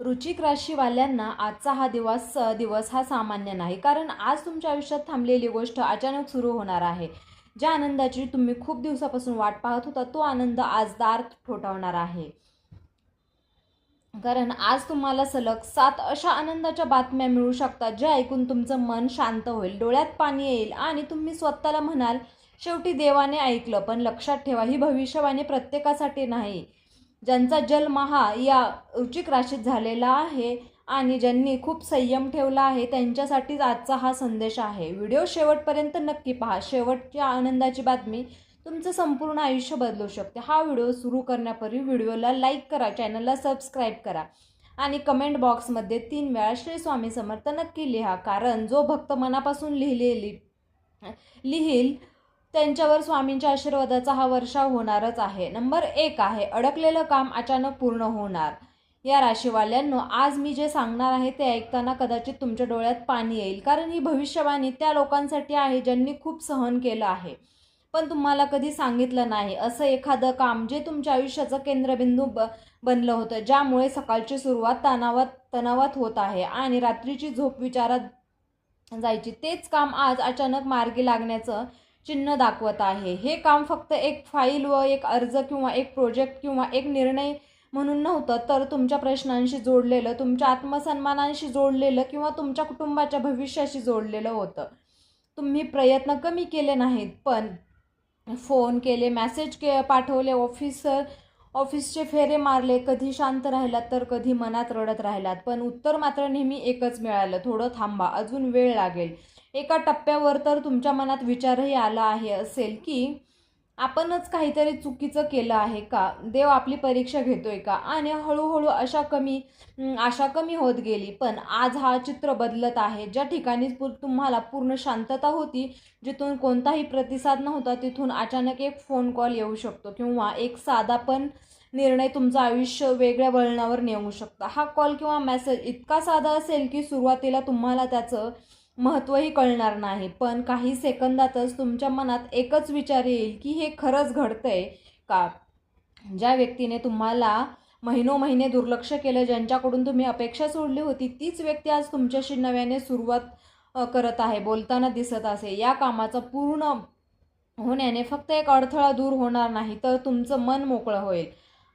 वृश्चिक राशीवाल्यांना आजचा हा दिवस हा सामान्य नाही, कारण आज तुमच्या आयुष्यात थांबलेली गोष्ट अचानक सुरू होणार आहे. ज्या आनंदाची तुम्ही खूप दिवसापासून वाट पाहत होता तो आनंद आज दार ठोठावणार आहे. कारण आज तुम्हाला सलग 7 अशा आनंदाच्या बातम्या मिळू शकतात ज्या ऐकून तुमचं मन शांत होईल, डोळ्यात पाणी येईल आणि तुम्ही स्वतःला म्हणाल, शेवटी देवाने ऐकलं. पण लक्षात ठेवा, ही भविष्यवाणी प्रत्येकासाठी नाही. ज्यांचा जन्म हा या वृश्चिक राशीत झालेला आहे आणि ज्यांनी खूप संयम ठेवला आहे त्यांच्यासाठीच आजचा हा संदेश आहे. व्हिडिओ शेवटपर्यंत नक्की पहा. शेवटच्या आनंदाची बातमी तुमचं संपूर्ण आयुष्य बदलू शकते. हा व्हिडिओ सुरू करण्यापूर्वी व्हिडिओला लाईक करा, चॅनलला सबस्क्राईब करा आणि कमेंट बॉक्समध्ये 3 वेळा श्री स्वामी समर्थ नक्की लिहा. कारण जो भक्त मनापासून लिहिल त्यांच्यावर स्वामींच्या आशीर्वादाचा हा वर्षाव होणारच आहे. नंबर 1 आहे, अडकलेलं काम अचानक पूर्ण होणार. या राशीवाल्यांनो, आज मी जे सांगणार आहे ते ऐकताना कदाचित तुमच्या डोळ्यात पाणी येईल, कारण ही भविष्यवाणी त्या लोकांसाठी आहे ज्यांनी खूप सहन केलं आहे पण तुम्हाला कधी सांगितलं नाही. असं एखादं काम जे तुमच्या आयुष्याचं केंद्रबिंदू बनलं होतं, ज्यामुळे सकाळची सुरुवात तणावात होत आहे आणि रात्रीची झोप विचारात जायची, तेच काम आज अचानक मार्गी लागण्याचं चिन्ह दाखवत आहे. हे काम फक्त एक फाईल व एक अर्ज किंवा एक प्रोजेक्ट किंवा एक निर्णय म्हणून नव्हतं, तर तुमच्या प्रश्नांशी जोडलेलं, तुमच्या आत्मसन्मानाशी जोडलेलं किंवा तुमच्या कुटुंबाच्या भविष्याशी जोडलेलं होतं. तुम्ही प्रयत्न कमी केले नाहीत, पण फोन केले, मेसेज पाठवले, ऑफिसचे फेरे मारले, कधी शांत राहिलात तर कधी मनात रडत राहिलात, पण उत्तर मात्र नेहमी एकच मिळालं, थोडं थांबा, अजून वेळ लागेल. एका टप्प्यावर तर तुमच्या मनात विचारही आला आहे असेल की आपणच काहीतरी चुकीचं केलं आहे का, देव आपली परीक्षा घेतोय का, आणि हळूहळू आशा कमी होत गेली. पण आज हा चित्र बदलत आहे. ज्या ठिकाणी तुम्हाला पूर्ण शांतता होती, जिथून कोणताही प्रतिसाद नव्हता, तिथून अचानक एक फोन कॉल येऊ शकतो किंवा एक साधा पण निर्णय तुमचं आयुष्य वेगळ्या वळणावर नेऊ शकतो. हा कॉल किंवा मेसेज इतका साधा असेल की सुरुवातीला तुम्हाला त्याचं महत्त्वही कळणार नाही, पण काही सेकंदातच तुमच्या मनात एकच विचार येईल की हे खरंच घडतंय का. ज्या व्यक्तीने तुम्हाला महिनोमहिने दुर्लक्ष केलं, ज्यांच्याकडून तुम्ही अपेक्षा सोडली होती, तीच व्यक्ती आज तुमच्याशी नव्याने सुरुवात करत आहे, बोलताना दिसत असे. या कामाचा पूर्ण होण्याने फक्त एक अडथळा दूर होणार नाही, तर तुमचं मन मोकळं होईल,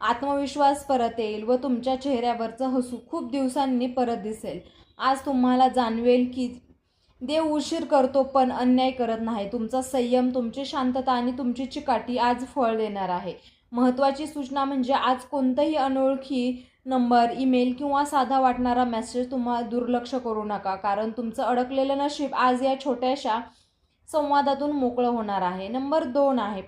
आत्मविश्वास परत येईल व तुमच्या चेहऱ्यावरचं हसू खूप दिवसांनी परत दिसेल. आज तुम्हाला जाणवेल की देव उशीर करतो पण अन्याय करत नाही. तुमचा संयम, तुमची शांतता आणि तुमची चिकाटी आज फळ देणार आहे. महत्त्वाची सूचना म्हणजे आज कोणताही अनोळखी नंबर, ईमेल किंवा साधा वाटणारा मेसेज तुम्हाला दुर्लक्ष करू नका, कारण तुमचं अडकलेलं नशीब आज या छोट्याशा संवादातून मोकळं होणार आहे. नंबर 2 आहे,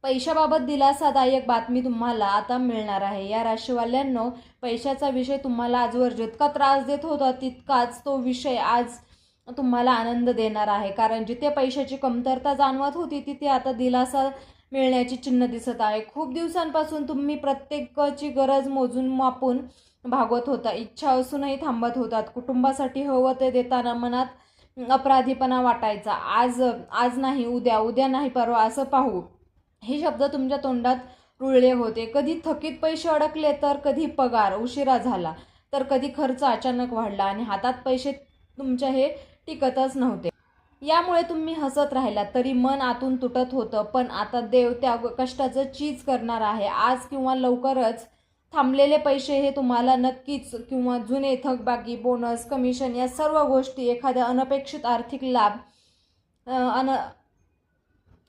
पैशाबाबत दिलासादायक बातमी तुम्हाला आता मिळणार आहे. या राशीवाल्यांनो, पैशाचा विषय तुम्हाला आजवर जितका त्रास देत होता तितकाच तो विषय आज तुम्हाला आनंद देणार आहे, कारण जिथे पैशाची कमतरता जाणवत होती तिथे आता दिलासा मिळण्याची चिन्ह दिसत आहे. खूप दिवसांपासून तुम्ही प्रत्येकाची गरज मोजून मापून भागवत होता, इच्छा असूनही थांबत होतात, कुटुंबासाठी हवं ते देताना मनात अपराधीपणा वाटायचा. आज नाही उद्या, उद्या नाही परवा, असं पाहू, हे शब्द तुमच्या तोंडात रुळले होते. कधी थकीत पैसे अडकले तर कधी पगार उशिरा झाला, तर कधी खर्च अचानक वाढला आणि हातात पैसे तुमच्या हे टिकतच नव्हते. यामुळे तुम्ही हसत राहिलात तरी मन आतून तुटत होतं. पण आता देव त्या कष्टाचं चीज करणार आहे. आज किंवा लवकरच थांबलेले पैसे हे तुम्हाला नक्कीच किंवा जुने थकबाकी, बोनस, कमिशन या सर्व गोष्टी, एखाद्या अनपेक्षित आर्थिक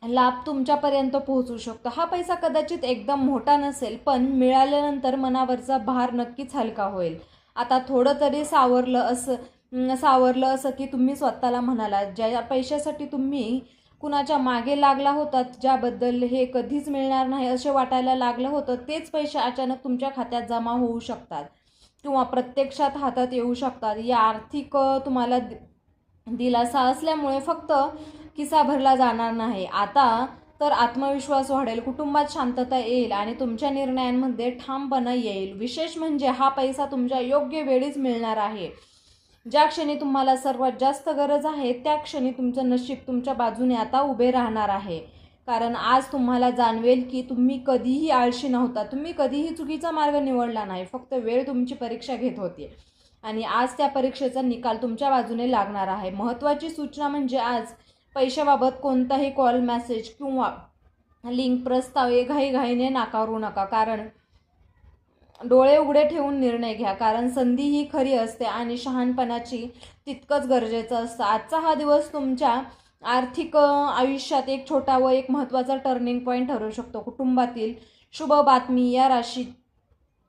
लाभ तुमच्यापर्यंत पोहोचू शकतो. हा पैसा कदाचित एकदम मोठा नसेल, पण मिळाल्यानंतर मनावरचा भार नक्कीच हलका होईल. आता थोडं तरी सावरलं असं की तुम्ही स्वतःला म्हणालात, ज्या पैशासाठी तुम्ही कुणाच्या मागे लागला होतात, ज्याबद्दल हे कधीच मिळणार नाही असे वाटायला लागलं होतं, तेच पैसे अचानक तुमच्या खात्यात जमा होऊ शकतात किंवा प्रत्यक्षात हातात येऊ शकतात. या आर्थिक तुम्हाला दिलासा असल्यामुळे फक्त किस्सा भरला जाणार नाही, आता तर आत्मविश्वास वाढेल, कुटुंबात शांतता येईल आणि तुमच्या निर्णयांमध्ये ठामपणा येईल. विशेष म्हणजे हा पैसा तुमच्या योग्य वेळीच मिळणार आहे. ज्या क्षणी तुम्हाला सर्वात जास्त गरज आहे त्या क्षणी तुमचं नशीब तुमच्या बाजूने आता उभे राहणार आहे. कारण आज तुम्हाला जाणवेल की तुम्ही कधीही आळशी नव्हता, तुम्ही कधीही चुकीचा मार्ग निवडला नाही, फक्त वेळ तुमची परीक्षा घेत होती आणि आज त्या परीक्षेचा निकाल तुमच्या बाजूने लागणार आहे. महत्त्वाची सूचना म्हणजे आज पैशाबाबत कोणताही कॉल, मेसेज किंवा लिंक, प्रस्ताव घाईघाईने नाकारू नका. कारण डोळे उघडे ठेवून निर्णय घ्या, कारण संधी ही खरी असते आणि शहाणपणाची तितकंच गरजेचं असतं. आजचा हा दिवस तुमच्या आर्थिक आयुष्यात एक छोटा व एक महत्त्वाचा टर्निंग पॉईंट ठरू शकतो. कुटुंबातील शुभ बातमी. या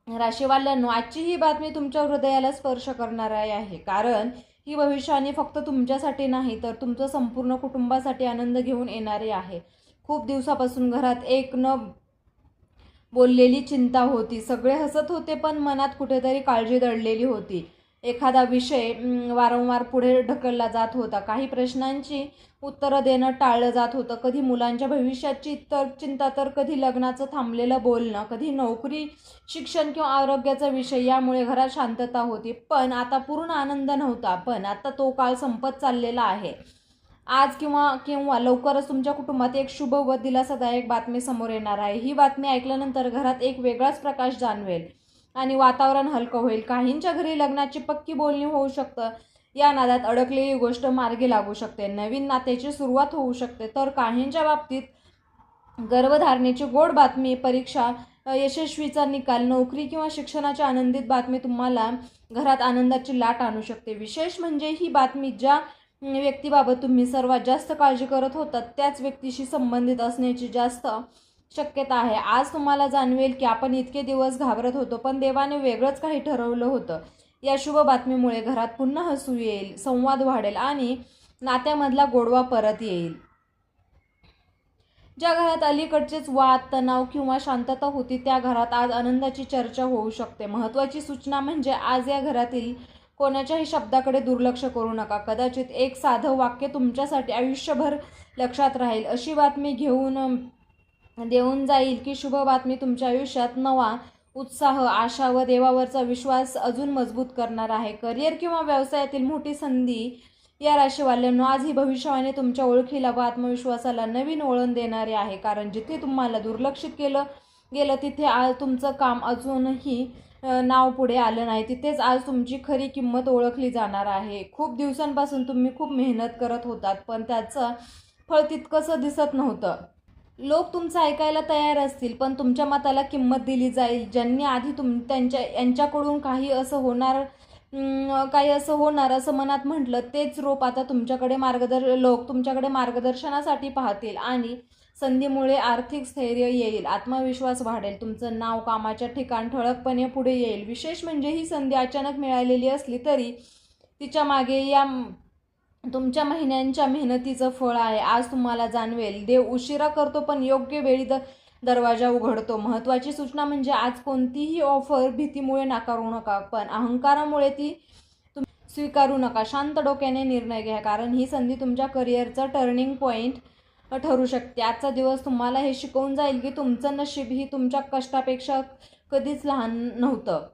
राशीवाल्यांनो, आजची ही बातमी तुमच्या हृदयाला स्पर्श करणारी आहे, कारण ही भविष्यवाणी फक्त तुमच्यासाठी नाही तर तुमचं संपूर्ण कुटुंबासाठी आनंद घेऊन येणारी आहे. खूप दिवसापासून घरात एक न बोललेली चिंता होती. सगळे हसत होते पण मनात कुठेतरी काळजी दडलेली होती. एखादा विषय वारंवार पुढे ढकलला जात होता. काही प्रश्नांची उत्तरं देणं टाळलं जात होतं. कधी मुलांच्या भविष्याची चिंता, तर कधी लग्नाचं थांबलेलं बोलणं, कधी नोकरी, शिक्षण किंवा आरोग्याचा विषय. यामुळे घरात शांतता होती पण आता पूर्ण आनंद नव्हता. पण आता तो काळ संपत चाललेला आहे. आज किंवा लवकरच तुमच्या कुटुंबात एक शुभ व दिलासादायक बातमी समोर येणार आहे. ही बातमी ऐकल्यानंतर घरात एक वेगळाच प्रकाश जाणवेल आणि वातावरण हलकं होईल. काहींच्या घरी लग्नाची पक्की बोलणी होऊ शकतं. या नादात अडकलेली गोष्ट मार्गी लागू शकते. नवीन नात्याची सुरुवात होऊ शकते. तर काहींच्या बाबतीत गर्भधारणेची गोड बातमी, परीक्षा यशस्वीचा निकाल, नोकरी किंवा शिक्षणाची आनंदित बातमी तुम्हाला घरात आनंदाची लाट आणू शकते. विशेष म्हणजे ही बातमी ज्या व्यक्तीबाबत तुम्ही सर्वात जास्त काळजी करत होतात त्याच व्यक्तीशी संबंधित असण्याची जास्त शक्यता आहे. आज तुम्हाला जाणवेल की आपण इतके दिवस घाबरत होतो पण देवाने वेगळंच काही ठरवलं होतं. या शुभ बातमीमुळे घरात पुन्हा हसू येईल, संवाद वाढेल आणि नात्यामधला गोडवा परत येईल. ज्या घरात अलीकडचेच वाद, तणाव किंवा शांतता होती त्या घरात आज आनंदाची चर्चा होऊ शकते. महत्त्वाची सूचना म्हणजे आज या घरातील कोणाच्याही शब्दाकडे दुर्लक्ष करू नका. कदाचित एक साधं वाक्य तुमच्यासाठी आयुष्यभर लक्षात राहील. अशी बातमी देऊन जाईल की शुभ बातमी तुमच्या आयुष्यात नवा उत्साह, आशा व देवावरचा विश्वास अजून मजबूत करणार आहे. करिअर किंवा व्यवसायातील मोठी संधी. या राशीवाल्यांनो, आज ही भविष्यवाणी तुमच्या ओळखीला व आत्मविश्वासाला नवीन वळण देणारी आहे. कारण जिथे तुम्हाला दुर्लक्षित केलं गेलं तिथे आज तुमचं काम अजूनही नाव पुढे आलं नाही. तिथेच आज तुमची खरी किंमत ओळखली जाणार आहे. खूप दिवसांपासून तुम्ही खूप मेहनत करत होतात पण त्याचं फळ तितकंसं दिसत नव्हतं. लोक तुमचं ऐकायला तयार असतील पण तुमच्या मताला किंमत दिली जाईल. ज्यांनी आधी यांच्याकडून काही असं होणार असं मनात म्हटलं तेच रोप आता लोक तुमच्याकडे मार्गदर्शनासाठी पाहतील आणि संधीमुळे आर्थिक स्थैर्य येईल, आत्मविश्वास वाढेल, तुमचं नाव कामाच्या ठिकाण ठळकपणे पुढे येईल. विशेष म्हणजे ही संधी अचानक मिळालेली असली तरी तिच्या मागे या तुमच्या महिन्यांच्या मेहनतीचं फळ आहे. आज तुम्हाला जाणवेल देव उशिरा करतो पण योग्य वेळी दरवाजा उघडतो. महत्त्वाची सूचना म्हणजे आज कोणतीही ऑफर भीतीमुळे नाकारू नका पण अहंकारामुळे ती स्वीकारू नका. शांत डोक्याने निर्णय घ्या कारण ही संधी तुमच्या करिअरचा टर्निंग पॉईंट ठरू शकते. आजचा दिवस तुम्हाला हे शिकवून जाईल की तुमचं नशीब ही तुमच्या कष्टापेक्षा कधीच लहान नव्हतं.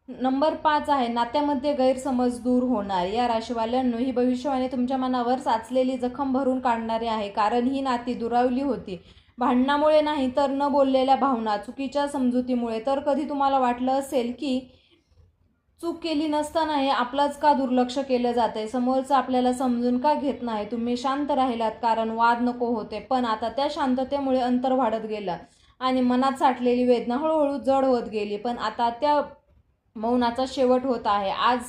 नंबर 5 आहे नात्यामध्ये गैरसमज दूर होणार. या राशीवाल्यांनो, ही भविष्यवाणी तुमच्या मनावर साचलेली जखम भरून काढणारी आहे. कारण ही नाती दुरावली होती भांडणामुळे नाही तर न बोललेल्या भावना, चुकीच्या समजुतीमुळे. तर कधी तुम्हाला वाटलं असेल की चूक केली नसतानाही आपलंच का दुर्लक्ष केलं जातंय, समोरचं आपल्याला समजून का घेत नाही. तुम्ही शांत राहिलात कारण वाद नको होते पण आता त्या शांततेमुळे अंतर वाढत गेलं आणि मनात साठलेली वेदना हळूहळू जड होत गेली. पण आता त्या मौनाचा शेवट होत आहे. आज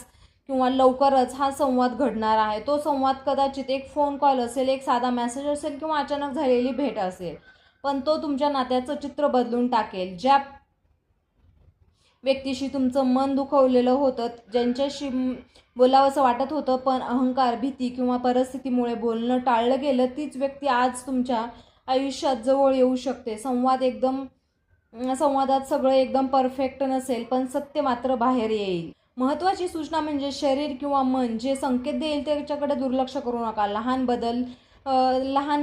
किंवा लवकरच हा संवाद घडणार आहे. तो संवाद कदाचित एक फोन कॉल असेल, एक साधा मेसेज असेल किंवा अचानक झालेली भेट असेल पण तो तुमच्या नात्याचं चित्र बदलून टाकेल. ज्या व्यक्तीशी तुमचं मन दुखवलेलं होतं, ज्यांच्याशी बोलावंसं वाटत होतं पण अहंकार, भीती किंवा परिस्थितीमुळे बोलणं टाळलं गेलं, तीच व्यक्ती आज तुमच्या आयुष्यात जवळ येऊ शकते. संवादात सगळं एकदम परफेक्ट नसेल पण सत्य मात्र बाहेर येईल. महत्त्वाची सूचना म्हणजे शरीर किंवा मन जे संकेत देईल त्याच्याकडे दुर्लक्ष करू नका. लहान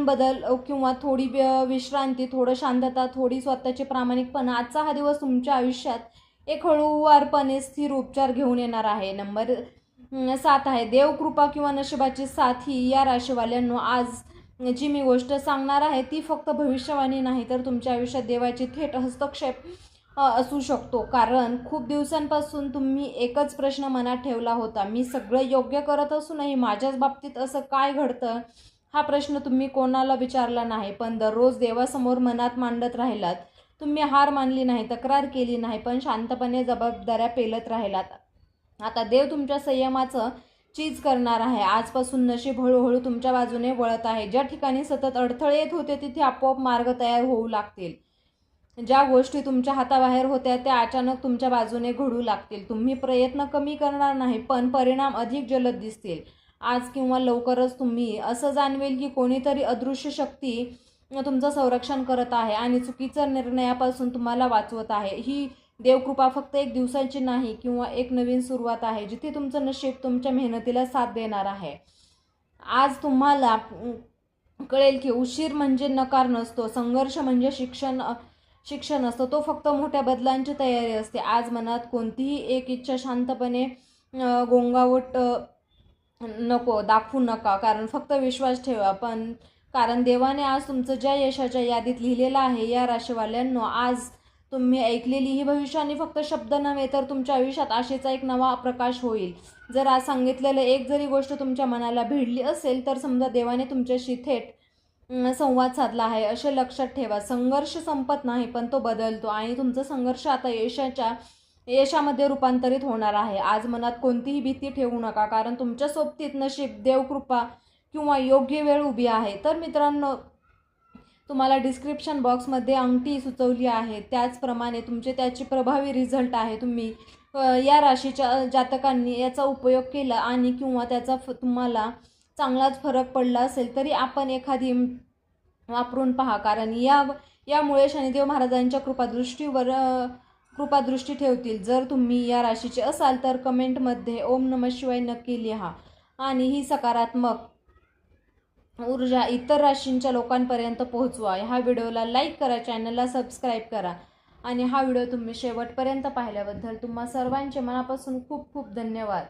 बदल किंवा थोडी विश्रांती, थोडं शांतता, थोडी स्वतःची प्रामाणिकपणा. आजचा हा दिवस तुमच्या आयुष्यात एक हळूवारपणे स्थिर उपचार घेऊन येणार आहे. नंबर 7 आहे देवकृपा किंवा नशिबाची साथ. ही या राशीवाल्यांनो आज जी मी गोष्ट सांगणार आहे ती फक्त भविष्यवाणी नाही तर तुमच्या आयुष्यात देवाची थेट हस्तक्षेप असू शकतो. कारण खूप दिवसांपासून तुम्ही एकच प्रश्न मनात ठेवला होता, मी सगळं योग्य करत असूनही माझ्याच बाबतीत असं काय घडतं. हा प्रश्न तुम्ही कोणाला विचारला नाही, पण दररोज देवासमोर मनात मांडत राहिलात. तुम्ही हार मानली नाही, तक्रार केली नाही, पण शांतपणे जबाबदाऱ्या पेलत राहिलात. आता देव तुमच्या संयमाचं चीज करणार आहे. आजपासून नशीब हळूहळू तुमच्या बाजूने वळत आहे. ज्या ठिकाणी सतत अडथळे येत होते तिथे आपोआप मार्ग तयार होऊ लागतील. ज्या गोष्टी तुमच्या हाताबाहेर होत्या त्या अचानक तुमच्या बाजूने घडू लागतील. तुम्ही प्रयत्न कमी करणार नाही, पण परिणाम अधिक जलद दिसतील. आज किंवा लवकरच तुम्ही असं जाणवेल की कोणीतरी अदृश्य शक्ती तुमचं संरक्षण करत आहे आणि चुकीच्या निर्णयापासून तुम्हाला वाचवत आहे. ही देवकृपा फक्त एक दिवसाची नाही किंवा एक नवीन सुरुवात आहे, जिथे तुमचं नशीब तुमच्या मेहनतीला साथ देणार आहे. आज तुम्हाला कळेल की उशीर म्हणजे नकार नसतो, संघर्ष म्हणजे शिक्षण असतं. तो फक्त मोठ्या बदलांची तयारी असते. आज मनात कोणतीही एक इच्छा शांतपणे गोंगावत नको दाखवू नका, कारण फक्त विश्वास ठेवा. पण कारण देवाने आज तुमचं ज्या यशाच्या यादीत लिहिलेलं आहे. या राशीवाल्यांनो, आज तुम्ही ऐकलेली ही भविष्यवाणी फक्त शब्द नव्हे तर तुमच्या आयुष्यात आशेचा एक नवा प्रकाश होईल. जर आज सांगितलेलं एक जरी गोष्ट तुमच्या मनाला भिडली असेल तर समजा देवाने तुमच्याशी थेट संवाद साधला आहे असे लक्षात ठेवा. संघर्ष संपत नाही, पण तो बदलतो आणि तुमचा संघर्ष आता यशामध्ये रूपांतरित होणार आहे. आज मनात कोणतीही भीती ठेवू नका, कारण तुमच्या सोबतीत नशीब, देवकृपा किंवा योग्य वेळ उभी आहे. तर मित्रांनो, तुम्हाला डिस्क्रिप्शन बॉक्समध्ये अंगठी सुचवली आहे, त्याचप्रमाणे त्याची प्रभावी रिझल्ट आहे. तुम्ही या राशीच्या जातकांनी याचा उपयोग केला आणि किंवा त्याचा तुम्हाला चांगलाच फरक पडला असेल तरी आपण एखादी वापरून पहा, कारण यामुळे शनिदेव महाराजांच्या कृपादृष्टी ठेवतील. जर तुम्ही या राशीचे असाल तर कमेंटमध्ये ओम नमः शिवाय नक्की लिहा आणि ही सकारात्मक ऊर्जा इतर राशींच्या लोकांपर्यंत पोहोचवा. ह्या व्हिडिओला लाईक करा, चॅनलला सबस्क्राईब करा आणि हा व्हिडिओ तुम्ही शेवटपर्यंत पाहिल्याबद्दल तुम्हा सर्वांचे मनापासून खूप खूप धन्यवाद.